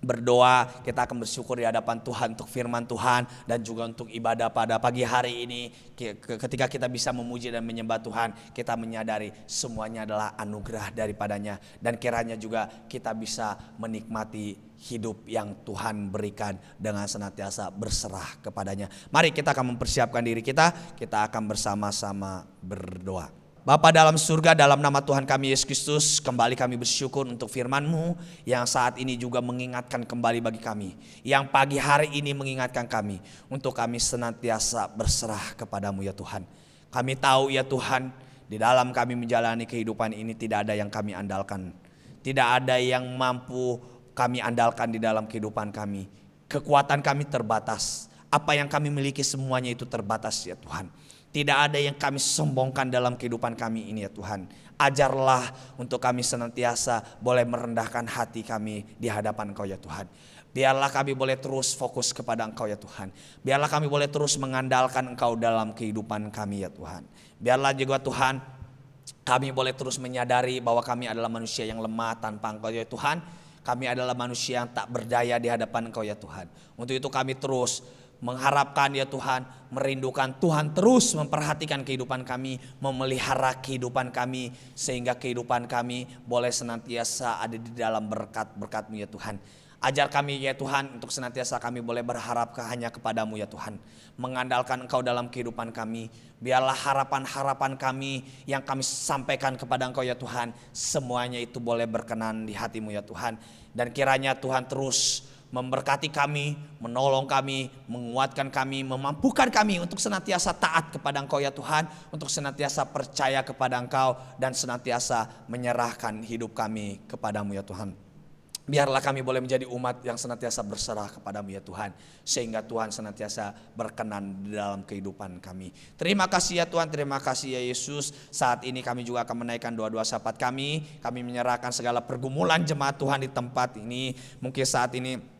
berdoa, kita akan bersyukur di hadapan Tuhan untuk firman Tuhan dan juga untuk ibadah pada pagi hari ini. Ketika kita bisa memuji dan menyembah Tuhan, kita menyadari semuanya adalah anugerah daripadanya, dan kiranya juga kita bisa menikmati hidup yang Tuhan berikan dengan senantiasa berserah kepadanya. Mari kita akan mempersiapkan diri kita akan bersama-sama berdoa. Bapa dalam surga, dalam nama Tuhan kami Yesus Kristus, kembali kami bersyukur untuk firman-Mu yang saat ini juga mengingatkan kembali bagi kami, yang pagi hari ini mengingatkan kami untuk kami senantiasa berserah kepadamu ya Tuhan. Kami tahu ya Tuhan, di dalam kami menjalani kehidupan ini tidak ada yang kami andalkan, tidak ada yang mampu kami andalkan di dalam kehidupan kami. Kekuatan kami terbatas, apa yang kami miliki semuanya itu terbatas ya Tuhan. Tidak ada yang kami sombongkan dalam kehidupan kami ini ya Tuhan. Ajarlah untuk kami senantiasa boleh merendahkan hati kami di hadapan Engkau ya Tuhan. Biarlah kami boleh terus fokus kepada Engkau ya Tuhan. Biarlah kami boleh terus mengandalkan Engkau dalam kehidupan kami ya Tuhan. Biarlah juga Tuhan, kami boleh terus menyadari bahwa kami adalah manusia yang lemah tanpa Engkau ya Tuhan. Kami adalah manusia yang tak berdaya di hadapan Engkau ya Tuhan. Untuk itu kami terus mengharapkan ya Tuhan, merindukan Tuhan terus memperhatikan kehidupan kami, memelihara kehidupan kami, sehingga kehidupan kami boleh senantiasa ada di dalam berkat-berkat-Mu ya Tuhan. Ajar kami ya Tuhan untuk senantiasa kami boleh berharap hanya kepadamu ya Tuhan. Mengandalkan Engkau dalam kehidupan kami. Biarlah harapan-harapan kami yang kami sampaikan kepada Engkau ya Tuhan, semuanya itu boleh berkenan di hati-Mu ya Tuhan. Dan kiranya Tuhan terus memberkati kami, menolong kami, menguatkan kami, memampukan kami untuk senantiasa taat kepada Engkau ya Tuhan, untuk senantiasa percaya kepada Engkau dan senantiasa menyerahkan hidup kami kepadamu ya Tuhan. Biarlah kami boleh menjadi umat yang senantiasa berserah kepadamu ya Tuhan, sehingga Tuhan senantiasa berkenan di dalam kehidupan kami. Terima kasih ya Tuhan, terima kasih ya Yesus. Saat ini kami juga akan menaikkan doa-doa syafaat kami. Kami menyerahkan segala pergumulan jemaat Tuhan di tempat ini. Mungkin saat ini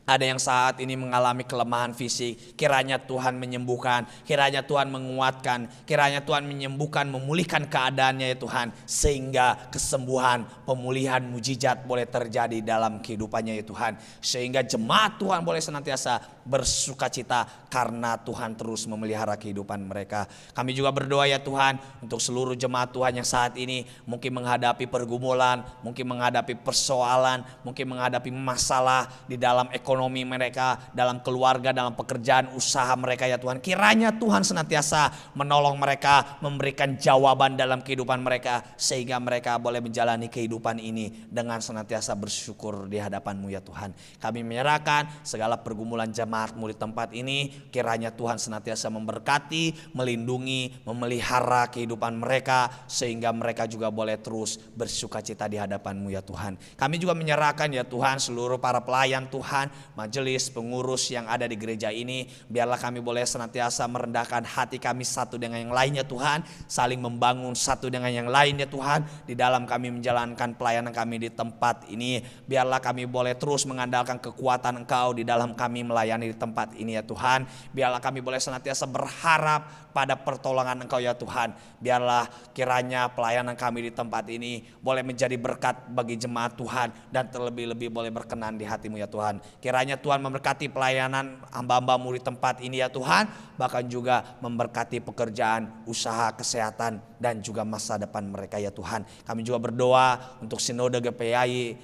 ada yang saat ini mengalami kelemahan fisik, kiranya Tuhan menyembuhkan, kiranya Tuhan menguatkan, kiranya Tuhan menyembuhkan, memulihkan keadaannya ya Tuhan, sehingga kesembuhan, pemulihan, mujizat boleh terjadi dalam kehidupannya ya Tuhan, sehingga jemaat Tuhan boleh senantiasa bersukacita karena Tuhan terus memelihara kehidupan mereka. Kami juga berdoa ya Tuhan untuk seluruh jemaat Tuhan yang saat ini mungkin menghadapi pergumulan, mungkin menghadapi persoalan, mungkin menghadapi masalah di dalam ekonomi mereka, dalam keluarga, dalam pekerjaan, usaha mereka ya Tuhan. Kiranya Tuhan senantiasa menolong mereka, memberikan jawaban dalam kehidupan mereka, sehingga mereka boleh menjalani kehidupan ini dengan senantiasa bersyukur di hadapan-Mu ya Tuhan. Kami menyerahkan segala pergumulan jemaat-Mu di tempat ini, kiranya Tuhan senantiasa memberkati, melindungi, memelihara kehidupan mereka, sehingga mereka juga boleh terus bersukacita di hadapan-Mu ya Tuhan. Kami juga menyerahkan ya Tuhan seluruh para pelayan Tuhan, majelis, pengurus yang ada di gereja ini. Biarlah kami boleh senantiasa merendahkan hati kami satu dengan yang lainnya Tuhan, saling membangun satu dengan yang lainnya Tuhan, di dalam kami menjalankan pelayanan kami di tempat ini. Biarlah kami boleh terus mengandalkan kekuatan Engkau di dalam kami melayani di tempat ini ya Tuhan. Biarlah kami boleh senantiasa berharap pada pertolongan Engkau ya Tuhan. Biarlah kiranya pelayanan kami di tempat ini boleh menjadi berkat bagi jemaat Tuhan, dan terlebih-lebih boleh berkenan di hati-Mu ya Tuhan. Kiranya Tuhan memberkati pelayanan hamba-Hamba-Mu di tempat ini ya Tuhan, bahkan juga memberkati pekerjaan, usaha, kesehatan, dan juga masa depan mereka ya Tuhan. Kami juga berdoa untuk Sinode GPI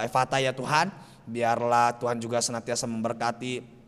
Efata ya Tuhan. Biarlah Tuhan juga senantiasa memberkati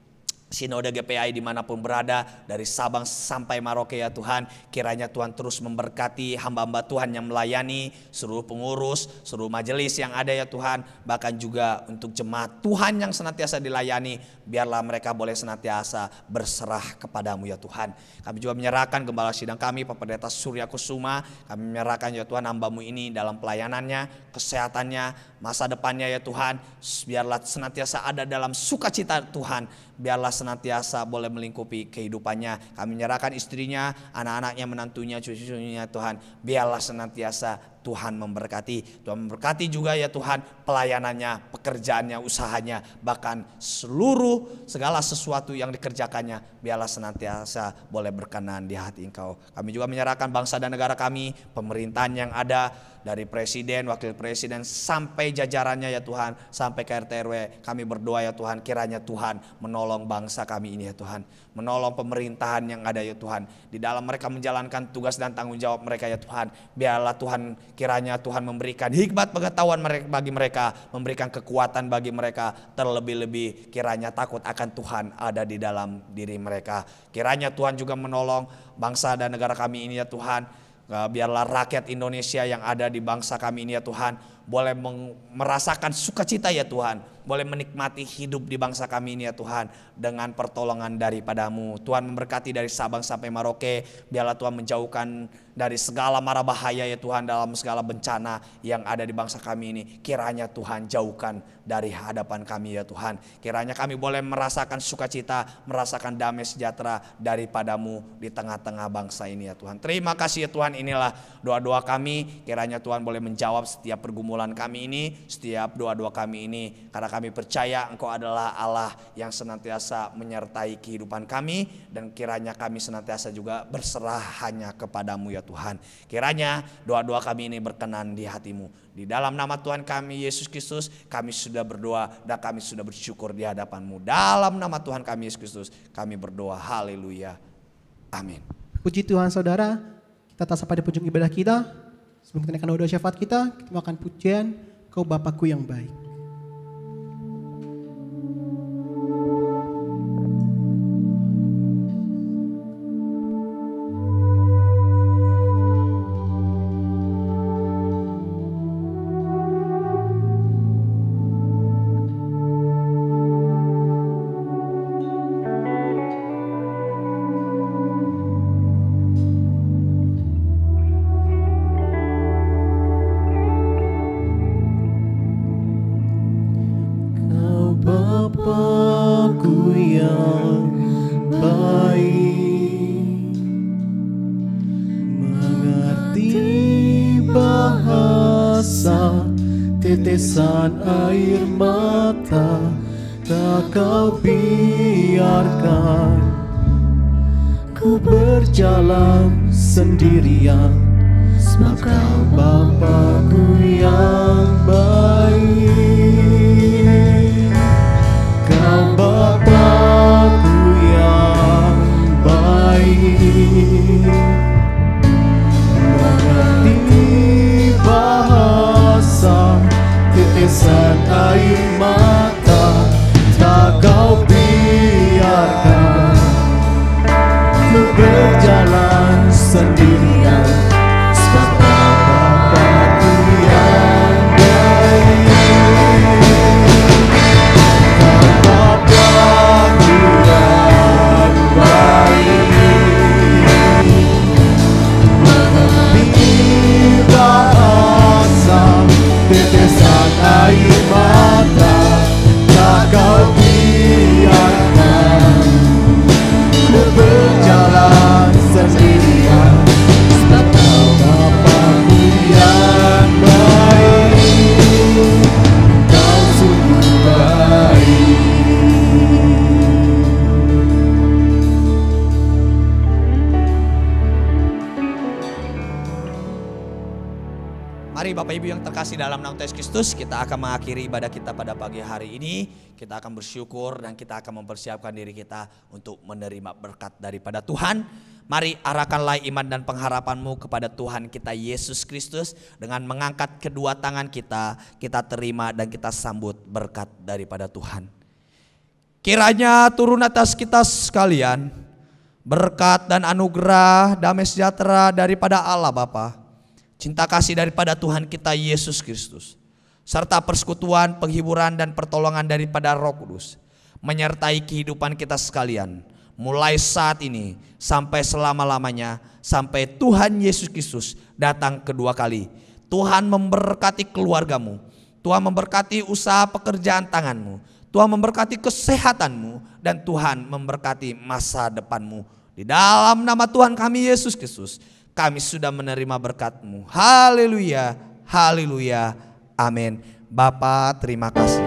Sinode GPI dimanapun berada, dari Sabang sampai Merauke ya Tuhan. Kiranya Tuhan terus memberkati hamba-hamba Tuhan yang melayani, seluruh pengurus, seluruh majelis yang ada ya Tuhan. Bahkan juga untuk jemaat Tuhan yang senantiasa dilayani, biarlah mereka boleh senantiasa berserah kepadamu ya Tuhan. Kami juga menyerahkan gembala sidang kami, Pak Pendeta Surya Kusuma. Kami menyerahkan ya Tuhan hamba-Mu ini dalam pelayanannya, kesehatannya, masa depannya ya Tuhan. Biarlah senantiasa ada dalam sukacita Tuhan. Biarlah senantiasa boleh melingkupi kehidupannya. Kami menyerahkan istrinya, anak-anaknya, menantunya, cucu-cucunya Tuhan. Biarlah senantiasa Tuhan memberkati. Tuhan memberkati juga ya Tuhan pelayanannya, pekerjaannya, usahanya, bahkan seluruh segala sesuatu yang dikerjakannya. Biarlah senantiasa boleh berkenan di hati Engkau. Kami juga menyerahkan bangsa dan negara kami, pemerintahan yang ada, dari presiden, wakil presiden sampai jajarannya ya Tuhan, sampai ke RT RW. Kami berdoa ya Tuhan, kiranya Tuhan menolong bangsa kami ini ya Tuhan, menolong pemerintahan yang ada ya Tuhan, di dalam mereka menjalankan tugas dan tanggung jawab mereka ya Tuhan. Biarlah Tuhan, kiranya Tuhan memberikan hikmat pengetahuan bagi mereka, memberikan kekuatan bagi mereka, terlebih-lebih kiranya takut akan Tuhan ada di dalam diri mereka. Kiranya Tuhan juga menolong bangsa dan negara kami ini ya Tuhan. Biarlah rakyat Indonesia yang ada di bangsa kami ini ya Tuhan boleh merasakan sukacita ya Tuhan, boleh menikmati hidup di bangsa kami ini ya Tuhan dengan pertolongan daripadamu. Tuhan memberkati dari Sabang sampai Merauke. Biarlah Tuhan menjauhkan dari segala mara bahaya ya Tuhan, dalam segala bencana yang ada di bangsa kami ini. Kiranya Tuhan jauhkan dari hadapan kami ya Tuhan. Kiranya kami boleh merasakan sukacita, merasakan damai sejahtera daripadamu di tengah-tengah bangsa ini ya Tuhan. Terima kasih ya Tuhan, inilah doa-doa kami. Kiranya Tuhan boleh menjawab setiap pergumulan kami ini, setiap doa-doa kami ini. Karena kami percaya Engkau adalah Allah yang senantiasa menyertai kehidupan kami. Dan kiranya kami senantiasa juga berserah hanya kepadamu ya Tuhan. Kiranya doa-doa kami ini berkenan di hatimu. Di dalam nama Tuhan kami Yesus Kristus, kami sudah berdoa dan kami sudah bersyukur di hadapan-Mu. Dalam nama Tuhan kami Yesus Kristus, kami berdoa. Haleluya. Amin. Puji Tuhan saudara, kita tak sampai di penghujung ibadah kita. Sebelum kita naikkan doa syafaat kita makan pujian Kau Bapakku yang baik. Bapakku yang baik, mengerti bahasa tetesan air mata, tak Kau biarkan ku berjalan sendirian, sebab Kau Bapakku yang baik. Kau Bapakku yang baik, mengerti bahasa tetesan air mata, tak Kau biarkan ku berjalan sendirian, sebab Kau Bapakku yang baik. Tetesan air mata, tak Kau biarkan ku berjalan sendirian, sebab Kau Bapakku yang baik. Kau sungguh baik. Mari Bapak Ibu yang terkasih dalam nama Yesus Kristus, kita akan mengakhiri ibadah kita pada pagi hari ini. Kita akan bersyukur dan kita akan mempersiapkan diri kita untuk menerima berkat daripada Tuhan. Mari arahkanlah iman dan pengharapanmu kepada Tuhan kita Yesus Kristus. Dengan mengangkat kedua tangan kita terima dan kita sambut berkat daripada Tuhan. Kiranya turun atas kita sekalian berkat dan anugerah damai sejahtera daripada Allah Bapa, cinta kasih daripada Tuhan kita Yesus Kristus, serta persekutuan, penghiburan dan pertolongan daripada Roh Kudus menyertai kehidupan kita sekalian, mulai saat ini sampai selama-lamanya, sampai Tuhan Yesus Kristus datang kedua kali. Tuhan memberkati keluargamu, Tuhan memberkati usaha pekerjaan tanganmu, Tuhan memberkati kesehatanmu, dan Tuhan memberkati masa depanmu. Di dalam nama Tuhan kami Yesus Kristus, kami sudah menerima berkat-Mu. Haleluya, haleluya, amin. Bapa, terima kasih.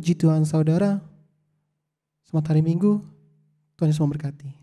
Puji Tuhan saudara, selamat hari Minggu, Tuhan Yesus memberkati.